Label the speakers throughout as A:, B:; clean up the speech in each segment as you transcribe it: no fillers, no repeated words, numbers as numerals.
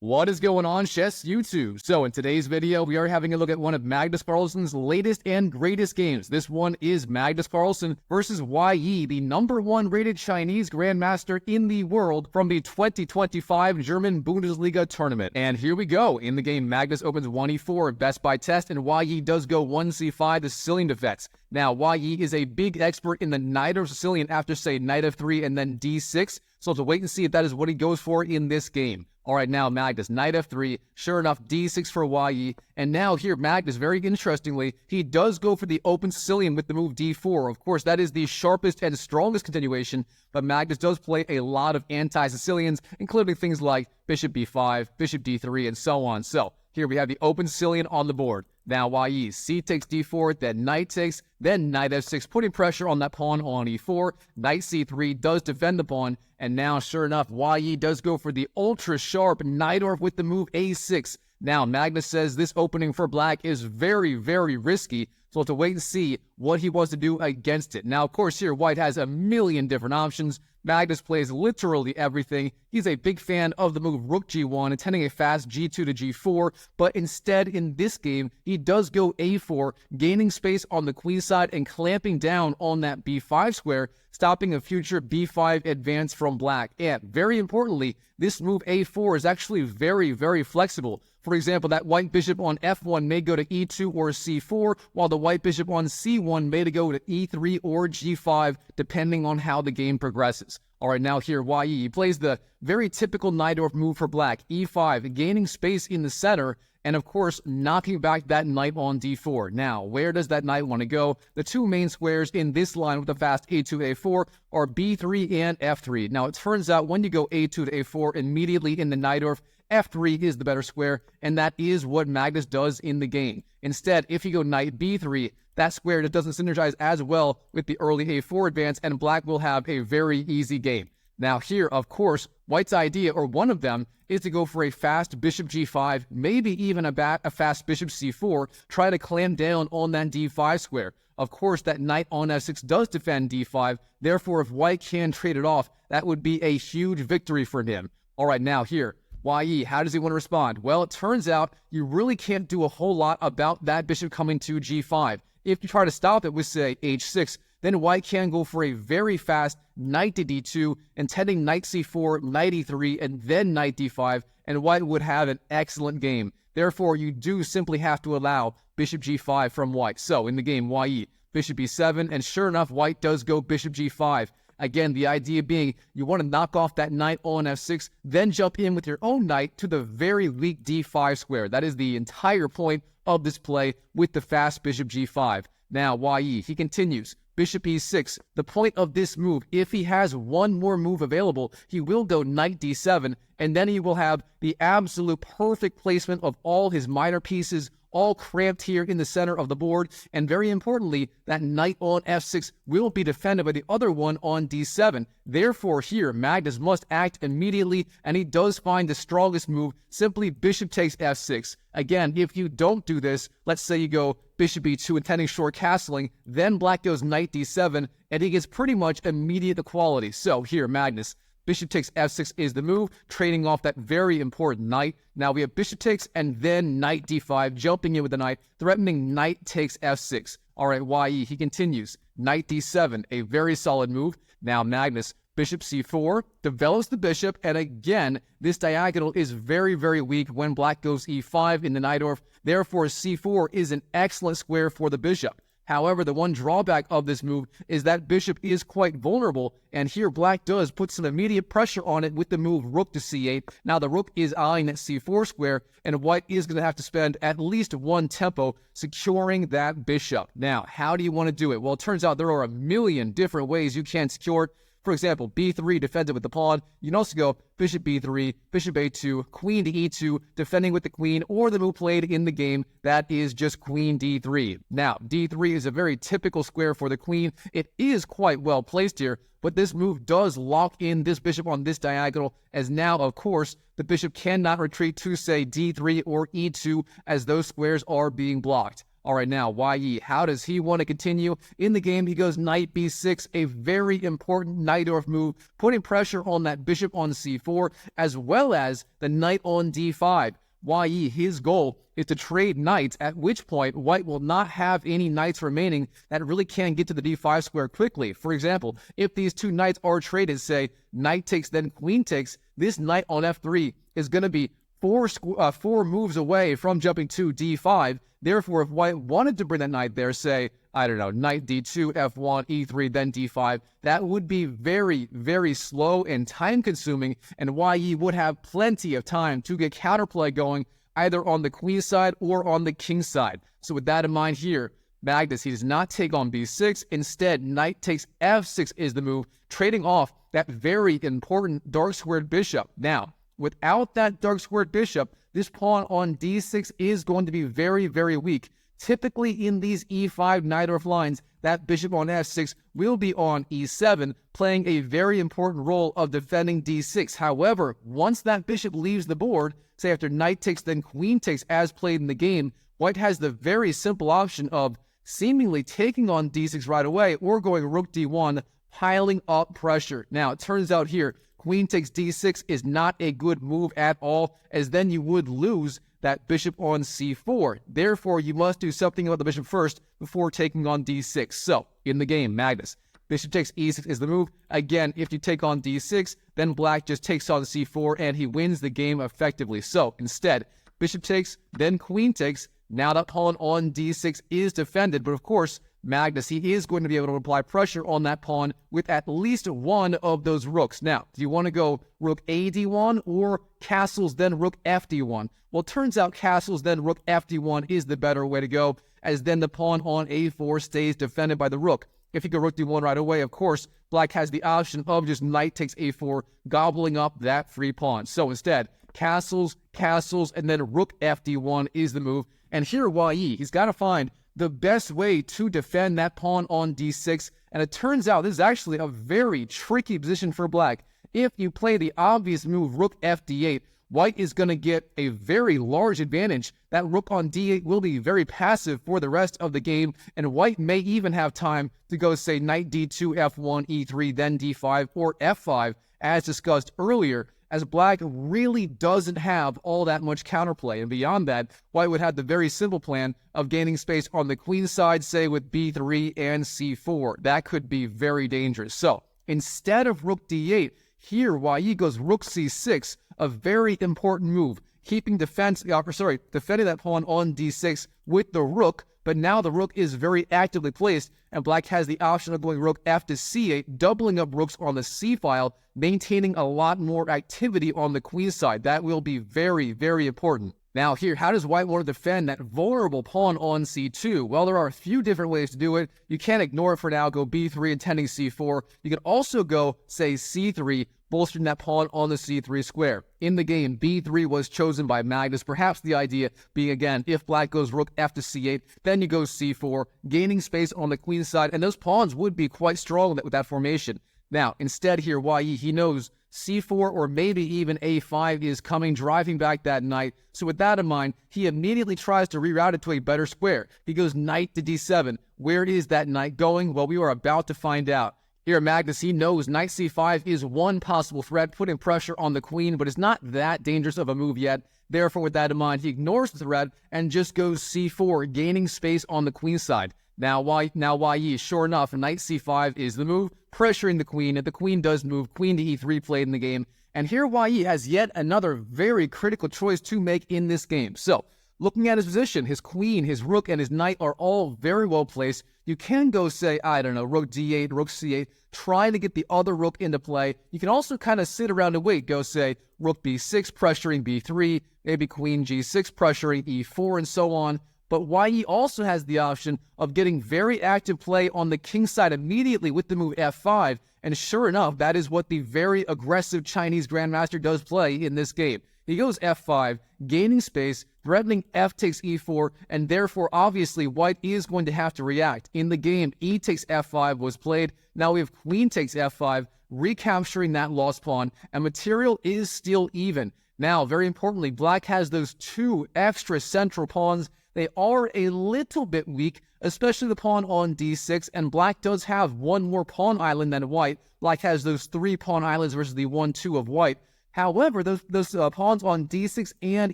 A: What is going on, chess YouTube? So in today's video, we are having a look at one of Magnus Carlsen's latest and greatest games. This one is Magnus Carlsen versus Wei Yi, the #1 rated Chinese grandmaster in the world from the 2025 German Bundesliga Tournament. And here we go. In the game, Magnus opens 1e4, best by test, and Wei Yi does go 1c5, the Sicilian defense. Now, Wei Yi is a big expert in the Najdorf Sicilian after, say, knight f3 and then d6. So to wait and see if that is what he goes for in this game. All right, now Magnus, knight f3, sure enough, d6 for Wei Yi. And now here, Magnus, very interestingly, he does go for the open Sicilian with the move d4. Of course, that is the sharpest and strongest continuation, but Magnus does play a lot of anti-Sicilians, including things like bishop b5, bishop d3, and so on. So here we have the open Sicilian on the board. Now Wei Yi, c takes d4, then knight takes, then knight f6, putting pressure on that pawn on e4. Knight c3 does defend the pawn, and now, sure enough, Wei Yi does go for the ultra-sharp Najdorf with the move a6. Now, Magnus says this opening for black is very, very risky, so we'll have to wait and see what he wants to do against it. Now, of course, here, white has a million different options. Magnus plays literally everything. He's a big fan of the move rook g1, intending a fast g2 to g4, but instead, in this game, he does go a4, gaining space on the queenside and clamping down on that b5 square, stopping a future b5 advance from black. And very importantly, this move a4 is actually very, very flexible. For example, that white bishop on f1 may go to e2 or c4, while the white bishop on c1 may go to e3 or g5, depending on how the game progresses. All right, now here, Wei Yi plays the very typical Najdorf move for black, e5, gaining space in the center, and of course, knocking back that knight on d4. Now, where does that knight want to go? The two main squares in this line with the fast a2, a4 are b3 and f3. Now, it turns out when you go a2 to a4 immediately in the Najdorf, f3 is the better square, and that is what Magnus does in the game. Instead, if you go knight b3, that square that doesn't synergize as well with the early a4 advance, and black will have a very easy game. Now here, of course, white's idea, or one of them, is to go for a fast bishop g5, maybe even a fast bishop c4, try to clamp down on that d5 square. Of course, that knight on f6 does defend d5, therefore if white can trade it off, that would be a huge victory for him. All right, now here, Wei Yi, how does he want to respond? Well, it turns out you really can't do a whole lot about that bishop coming to g5. If you try to stop it with, say, h6, then white can go for a very fast knight to d2, intending knight c4, knight e3, and then knight d5, and white would have an excellent game. Therefore, you do simply have to allow bishop g5 from white. So, in the game, Wei Yi, bishop b7, and sure enough, white does go bishop g5. Again, the idea being you want to knock off that knight on f6, then jump in with your own knight to the very weak d5 square. That is the entire point of this play with the fast bishop g5. Now, Wei Yi, he continues. Bishop e6, the point of this move, if he has one more move available, he will go knight d7, and then he will have the absolute perfect placement of all his minor pieces, all cramped here in the center of the board, and very importantly, that knight on f6 will be defended by the other one on d7. Therefore, here, Magnus must act immediately, and he does find the strongest move, simply bishop takes f6. Again, if you don't do this, let's say you go bishop e2 intending short castling, then black goes knight d7, and he gets pretty much immediate equality. So here, Magnus, bishop takes f6 is the move, trading off that very important knight. Now we have bishop takes and then knight d5, jumping in with the knight, threatening knight takes f6. All right, Wei Yi, he continues. Knight d7, a very solid move. Now Magnus, bishop c4, develops the bishop, and again, this diagonal is very, very weak when black goes e5 in the Najdorf. Therefore, c4 is an excellent square for the bishop. However, the one drawback of this move is that bishop is quite vulnerable, and here black does put some immediate pressure on it with the move rook to c8. Now, the rook is eyeing that c4 square, and white is going to have to spend at least one tempo securing that bishop. Now, how do you want to do it? Well, it turns out there are a million different ways you can secure it. For example, b3, defended with the pawn. You can also go bishop b3, bishop a2, queen to e2, defending with the queen, or the move played in the game, that is just queen d3. Now, d3 is a very typical square for the queen. It is quite well placed here, but this move does lock in this bishop on this diagonal, as now, of course, the bishop cannot retreat to, say, d3 or e2, as those squares are being blocked. All right, now, Wei Yi, how does he want to continue? In the game, he goes knight b6, a very important Najdorf move, putting pressure on that bishop on c4, as well as the knight on d5. Wei Yi, his goal is to trade knights, at which point white will not have any knights remaining that really can get to the d5 square quickly. For example, if these two knights are traded, say knight takes, then queen takes, this knight on f3 is going to be four moves away from jumping to d5. Therefore, if white wanted to bring that knight there, say, I don't know, knight d2, f1, e3, then d5, that would be very, very slow and time-consuming, and Wei Yi would have plenty of time to get counterplay going either on the queen side or on the king side. So with that in mind here, Magnus, he does not take on b6. Instead, knight takes f6 is the move, trading off that very important dark-squared bishop. Now, without that dark-squared bishop, this pawn on d6 is going to be very, very weak. Typically in these e5 Najdorf lines, that bishop on f6 will be on e7, playing a very important role of defending d6. However, once that bishop leaves the board, say after knight takes, then queen takes as played in the game, white has the very simple option of seemingly taking on d6 right away or going rook d1, piling up pressure. Now, it turns out here, queen takes d6 is not a good move at all, as then you would lose that bishop on c4. Therefore, you must do something about the bishop first before taking on d6. So, in the game, Magnus, bishop takes e6 is the move. Again, if you take on d6, then black just takes on c4 and he wins the game effectively. So, instead, bishop takes, then queen takes. Now that pawn on d6 is defended, but of course, Magnus, he is going to be able to apply pressure on that pawn with at least one of those rooks. Now, do you want to go rook a d1 or castles then rook f d1? Well, it turns out castles then rook f d1 is the better way to go, as then the pawn on a4 stays defended by the rook. If you go rook d1 right away, of course, black has the option of just knight takes a4, gobbling up that free pawn. So instead, castles, and then rook f d1 is the move. And here, Wei Yi, he's got to find the best way to defend that pawn on d6, and it turns out this is actually a very tricky position for black. If you play the obvious move rook f d8, white is going to get a very large advantage. That rook on d8 will be very passive for the rest of the game, and white may even have time to go, say, knight d2, f1, e3, then d5, or f5, as discussed earlier, as black really doesn't have all that much counterplay. And beyond that, white would have the very simple plan of gaining space on the queen side, say with b3 and c4. That could be very dangerous. So instead of rook d8, here Wei Yi goes rook c6, a very important move, keeping defending that pawn on d6 with the rook. But now the rook is very actively placed, and black has the option of going rook f to c8, doubling up rooks on the c file, maintaining a lot more activity on the queen side. That will be very, very important. Now here, how does white want to defend that vulnerable pawn on c2? Well, there are a few different ways to do it. You can't ignore it for now, go b3 intending c4. You can also go, say, c3, bolstering that pawn on the c3 square. In the game, b3 was chosen by Magnus, perhaps the idea being, again, if black goes rook f to c8, then you go c4, gaining space on the queen side, and those pawns would be quite strong with that formation. Now, instead here, Wei Yi, he knows c4 or maybe even a5 is coming, driving back that knight. So with that in mind, he immediately tries to reroute it to a better square. He goes knight to d7. Where is that knight going? Well, we are about to find out. Here, Magnus, he knows knight c5 is one possible threat, putting pressure on the queen, but it's not that dangerous of a move yet. Therefore, with that in mind, he ignores the threat and just goes c4, gaining space on the queen side. Now Wei Yi, sure enough, knight c5 is the move, pressuring the queen, and the queen does move, queen to e3 played in the game. And here Wei Yi has yet another very critical choice to make in this game. So, looking at his position, his queen, his rook, and his knight are all very well placed. You can go, say, I don't know, rook d8, rook c8, trying to get the other rook into play. You can also kind of sit around and wait, go, say, rook b6, pressuring b3, maybe queen g6, pressuring e4, and so on. But Wei Yi also has the option of getting very active play on the king side immediately with the move f5, and sure enough, that is what the very aggressive Chinese grandmaster does play in this game. He goes f5, gaining space, threatening f takes e4, and therefore, obviously, white is going to have to react. In the game, e takes f5 was played. Now we have queen takes f5, recapturing that lost pawn, and material is still even. Now, very importantly, black has those two extra central pawns they are a little bit weak, especially the pawn on d6, and black does have one more pawn island than white. Black has those 3 pawn islands versus the 1-2 of white. However, those pawns on d6 and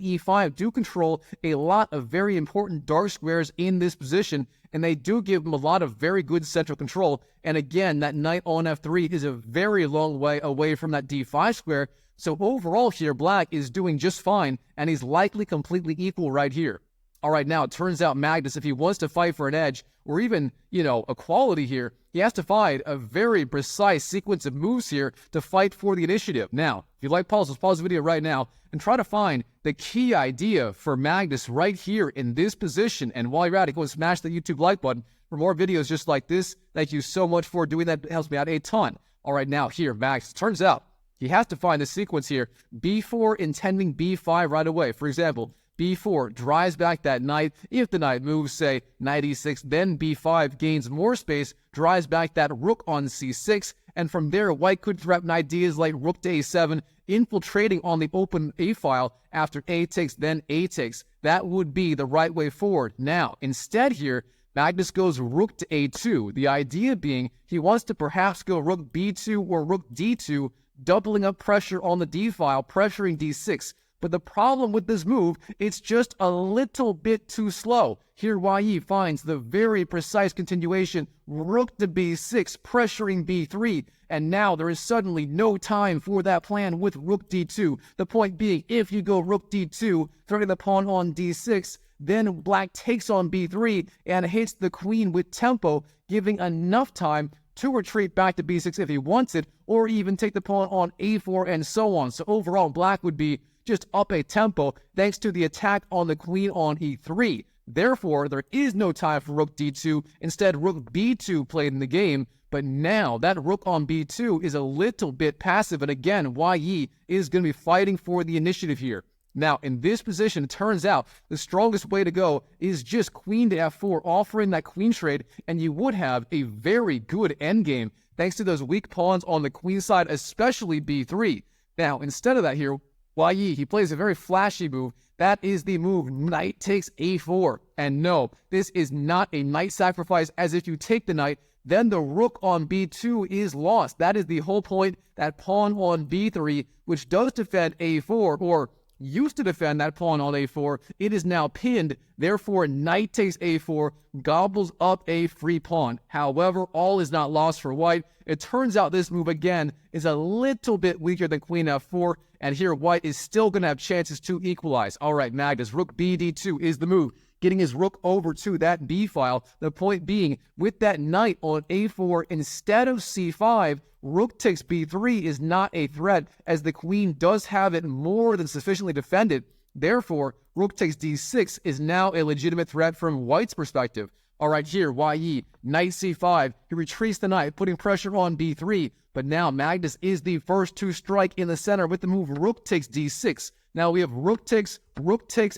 A: e5 do control a lot of very important dark squares in this position, and they do give them a lot of very good central control. And again, that knight on f3 is a very long way away from that d5 square, so overall here, black is doing just fine, and he's likely completely equal right here. All right, now it turns out Magnus, if he wants to fight for an edge, or even, equality here, he has to find a very precise sequence of moves here to fight for the initiative. Now, if you like puzzles, pause the video right now and try to find the key idea for Magnus right here in this position. And while you're at it, go and smash the YouTube like button for more videos just like this. Thank you so much for doing that. It helps me out a ton. All right, now here, Magnus, turns out he has to find the sequence here. b4 intending b5 right away. For example, b4 drives back that knight. If the knight moves, say, knight e6, then b5 gains more space, drives back that rook on c6, and from there, white could threaten ideas like rook to a7, infiltrating on the open a file after a takes, then a takes. That would be the right way forward. Now, instead here, Magnus goes rook to a2, the idea being he wants to perhaps go rook b2 or rook d2, doubling up pressure on the d file, pressuring d6. But the problem with this move, it's just a little bit too slow. Here, Wei Yi finds the very precise continuation, rook to b6, pressuring b3, and now there is suddenly no time for that plan with rook d2. The point being, if you go rook d2, throwing the pawn on d6, then black takes on b3 and hits the queen with tempo, giving enough time to retreat back to b6 if he wants it, or even take the pawn on a4 and so on. So overall, black would be just up a tempo thanks to the attack on the queen on e3. Therefore, there is no time for rook d2. Instead, rook b2 played in the game. But now that rook on b2 is a little bit passive. And again, Wei Yi is going to be fighting for the initiative here. Now, in this position, it turns out the strongest way to go is just queen to f4, offering that queen trade, and you would have a very good endgame thanks to those weak pawns on the queen side, especially b3. Now, instead of that here, Wei Yi, he plays a very flashy move. That is the move, knight takes a4. And no, this is not a knight sacrifice, as if you take the knight, then the rook on b2 is lost. That is the whole point. That pawn on b3, which does defend a4, or used to defend that pawn on a4, it is now pinned. Therefore, knight takes a4, gobbles up a free pawn. However, all is not lost for white. It turns out this move, again, is a little bit weaker than queen f4, and here white is still going to have chances to equalize. All right, Magnus, rook b d2 is the move, getting his rook over to that b file. The point being, with that knight on a4 instead of c5, rook takes b3 is not a threat, as the queen does have it more than sufficiently defended. Therefore, rook takes d6 is now a legitimate threat from white's perspective. All right, here, Wei Yi, knight c5. He retreats the knight, putting pressure on b3. But now Magnus is the first to strike in the center with the move rook takes d6. Now we have rook takes,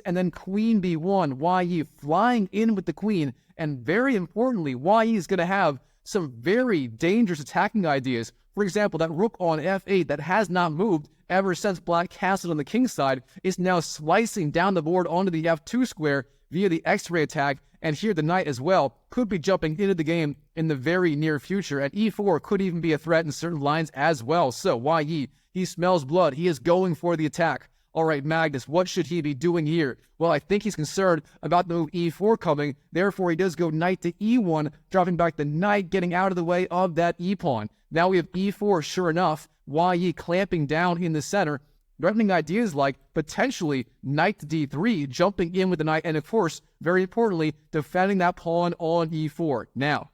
A: and then queen b1. Wei Yi flying in with the queen. And very importantly, Wei Yi is going to have some very dangerous attacking ideas. For example, that rook on f8 that has not moved ever since black castled on the king side is now slicing down the board onto the f2 square via the x-ray attack. And here the knight as well could be jumping into the game in the very near future. And e4 could even be a threat in certain lines as well. So Wei Yi, he smells blood. He is going for the attack. All right, Magnus, what should he be doing here? Well, I think he's concerned about the move e4 coming. Therefore, he does go knight to e1, dropping back the knight, getting out of the way of that e-pawn. Now we have e4, sure enough. Wei Yi clamping down in the center, threatening ideas like potentially knight to d3, jumping in with the knight, and of course, very importantly, defending that pawn on e4. Now,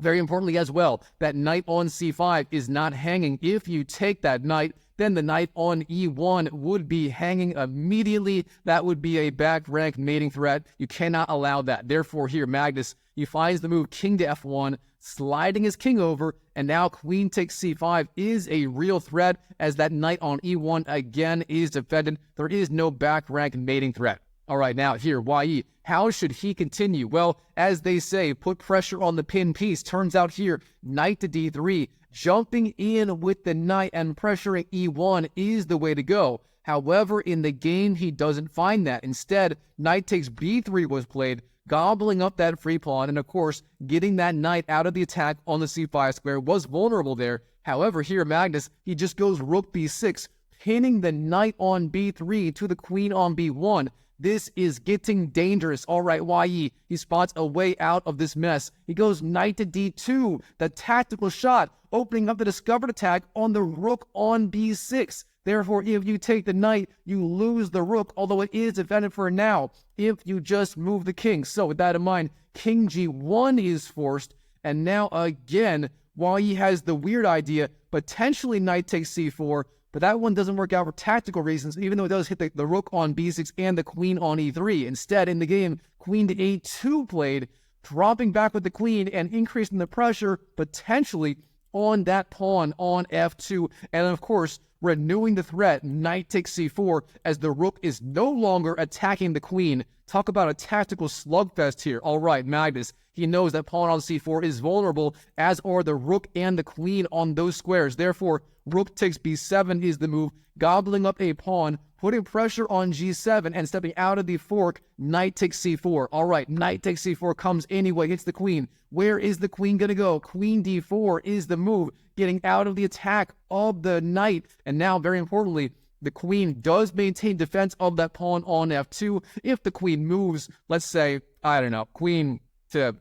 A: very importantly as well, that knight on c5 is not hanging. If you take that knight, then the knight on e1 would be hanging immediately. That would be a back rank mating threat. You cannot allow that. Therefore, here, Magnus, he finds the move king to f1, sliding his king over, and now queen takes c5 is a real threat, as that knight on e1 again is defended. There is no back rank mating threat. All right, now here, Wei Yi, how should he continue? Well, as they say, put pressure on the pin piece. Turns out here, knight to d3, jumping in with the knight and pressuring e1 is the way to go. However, in the game, he doesn't find that. Instead, knight takes b3 was played, gobbling up that free pawn, and of course, getting that knight out of the attack on the c5 square was vulnerable there. However, here, Magnus, he just goes rook b6, pinning the knight on b3 to the queen on b1. This is getting dangerous. All right, Wei Yi, he spots a way out of this mess. He goes knight to d2, the tactical shot, opening up the discovered attack on the rook on b6. Therefore, if you take the knight, you lose the rook, although it is defended for now if you just move the king. So with that in mind, king g1 is forced, and now again, Wei Yi has the weird idea, potentially knight takes c4, but that one doesn't work out for tactical reasons, even though it does hit the rook on b6 and the queen on e3. Instead, in the game, queen to a2 played, dropping back with the queen and increasing the pressure, potentially, on that pawn on f2. And of course, renewing the threat, knight takes c4, as the rook is no longer attacking the queen. Talk about a tactical slugfest here. All right, Magnus, he knows that pawn on c4 is vulnerable, as are the rook and the queen on those squares. Therefore, rook takes b7 is the move, gobbling up a pawn, putting pressure on g7, and stepping out of the fork, knight takes c4. All right, knight takes c4 comes anyway, hits the queen. Where is the queen going to go? Queen d4 is the move, getting out of the attack of the knight. And now, very importantly, the queen does maintain defense of that pawn on f2. If the queen moves, let's say, I don't know, queen to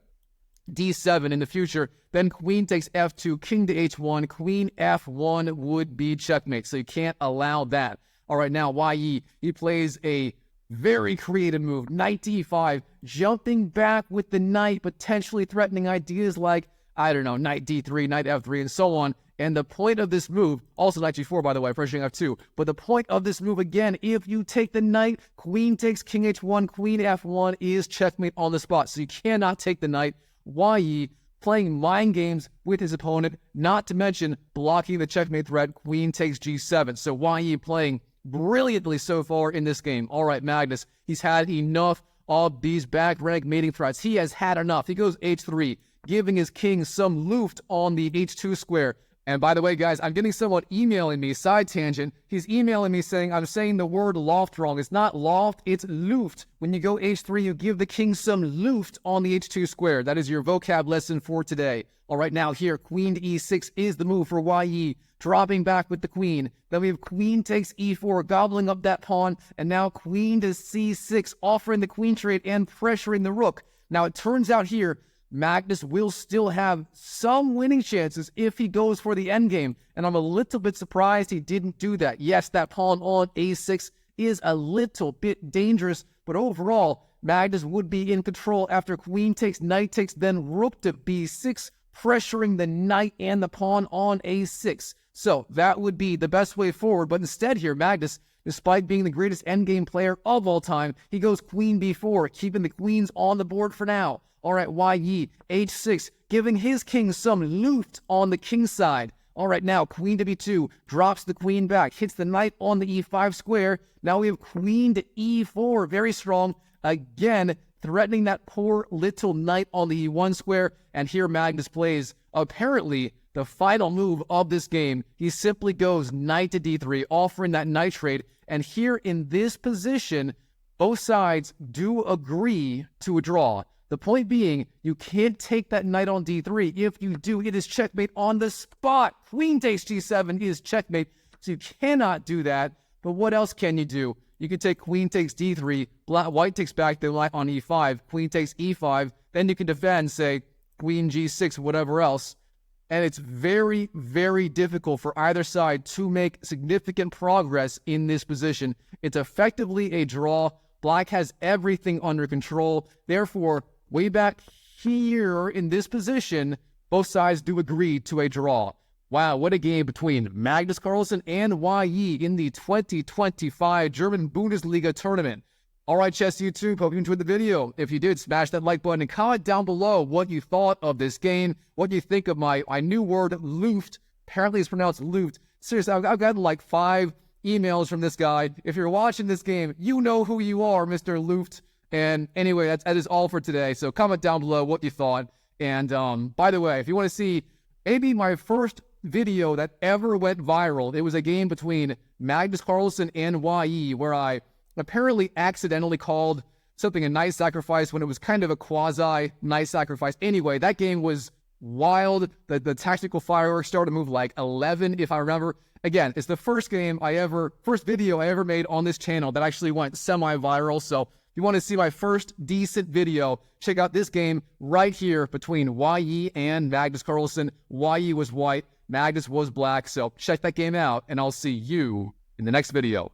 A: d7 in the future, then queen takes f2, king to h1, queen f1 would be checkmate. So you can't allow that. All right, now Wei Yi, he plays a very creative move, knight to e5, jumping back with the knight, potentially threatening ideas like, I don't know, knight d3, knight f3, and so on. And the point of this move, also knight g4, by the way, pressuring f2, but the point of this move, again, if you take the knight, queen takes king h1, queen f1 is checkmate on the spot. So you cannot take the knight. Wei Yi playing mind games with his opponent, not to mention blocking the checkmate threat, queen takes g7. So Wei Yi playing brilliantly so far in this game. All right, Magnus, he's had enough of these back rank mating threats. He has had enough. He goes h3, giving his king some luft on the h2 square. And by the way, guys, I'm getting someone emailing me, side tangent. He's emailing me saying I'm saying the word loft wrong. It's not loft, it's luft. When you go h3, you give the king some luft on the h2 square. That is your vocab lesson for today. All right, now here, queen to e6 is the move for Wei Yi, dropping back with the queen. Then we have queen takes e4, gobbling up that pawn, and now queen to c6, offering the queen trade and pressuring the rook. Now, it turns out here, Magnus will still have some winning chances if he goes for the endgame, and I'm a little bit surprised he didn't do that. Yes, that pawn on a6 is a little bit dangerous, but overall, Magnus would be in control after queen takes, knight takes, then rook to b6, pressuring the knight and the pawn on a6. So that would be the best way forward, but instead here, Magnus, despite being the greatest endgame player of all time, he goes queen b4, keeping the queens on the board for now. All right, Wei Yi, h6, giving his king some loot on the king side. All right, now queen to b2, drops the queen back, hits the knight on the e5 square. Now we have queen to e4, very strong. Again, threatening that poor little knight on the e1 square. And here Magnus plays, apparently, the final move of this game. He simply goes knight to d3, offering that knight trade. And here in this position, both sides do agree to a draw. The point being, you can't take that knight on d3. If you do, it is checkmate on the spot. Queen takes g7 is checkmate, so you cannot do that. But what else can you do? You can take queen takes d3, white takes back the knight on e5, queen takes e5, then you can defend, say, queen g6, whatever else. And it's very, very difficult for either side to make significant progress in this position. It's effectively a draw. Black has everything under control. Therefore, way back here in this position, both sides do agree to a draw. Wow, what a game between Magnus Carlsen and Wei Yi in the 2025 German Bundesliga Tournament. All right, Chess YouTube, hope you enjoyed the video. If you did, smash that like button and comment down below what you thought of this game, what you think of my new word, luft. Apparently it's pronounced luft. Seriously, I've gotten like 5 emails from this guy. If you're watching this game, you know who you are, Mr. Luft. And anyway, that is all for today. So comment down below what you thought. And by the way, if you want to see maybe my first video that ever went viral. It was a game between Magnus Carlsen and Wei Yi, where I apparently accidentally called something a knight sacrifice when it was kind of a quasi knight sacrifice. Anyway, that game was wild. The tactical fireworks started to move like 11, if I remember. Again, it's the first video I ever made on this channel that actually went semi-viral. So if you want to see my first decent video, check out this game right here between Wei Yi and Magnus Carlsen. Wei Yi was white, Magnus was black. So check that game out, and I'll see you in the next video.